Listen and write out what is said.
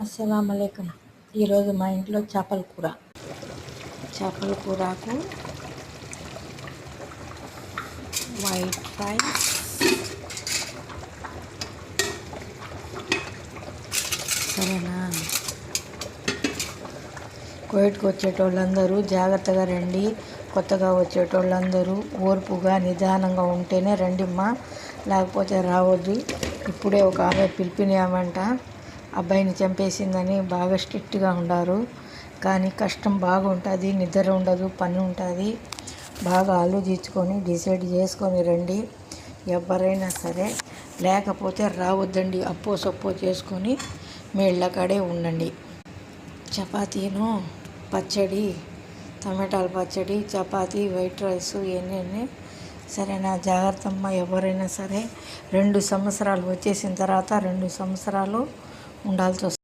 అస్సలం అలైకుం. ఈరోజు మా ఇంట్లో చేపల కూర. చేపల కూరకు వైట్ రైస్, సరేనా? కోవిడ్కి వచ్చేటోళ్ళందరూ జాగ్రత్తగా రండి. కొత్తగా వచ్చేటోళ్ళందరూ ఓర్పుగా నిదానంగా ఉంటేనే రండిమ్మా, లేకపోతే రావద్దు. ఇప్పుడే ఒక ఆమె పిలిపినామంట, అబ్బాయిని చంపేసిందని బాగా స్ట్రిక్ట్గా ఉండారు. కానీ కష్టం బాగుంటుంది, నిద్ర ఉండదు, పని ఉంటుంది. బాగా ఆలోచించుకొని డిసైడ్ చేసుకొని రండి ఎవరైనా సరే. లేకపోతే రావద్దండి, అప్పో సప్పో చేసుకొని మీ ఇళ్ళకాడే ఉండండి. చపాతీను పచ్చడి, టమాటాల పచ్చడి, చపాతీ, వైట్ రైస్ ఇవన్నీ సరేనా? జాగ్రత్త అమ్మ. ఎవరైనా సరే 2 సంవత్సరాలు వచ్చేసిన తర్వాత 2 సంవత్సరాలు ఉండాల్సి వస్తుంది.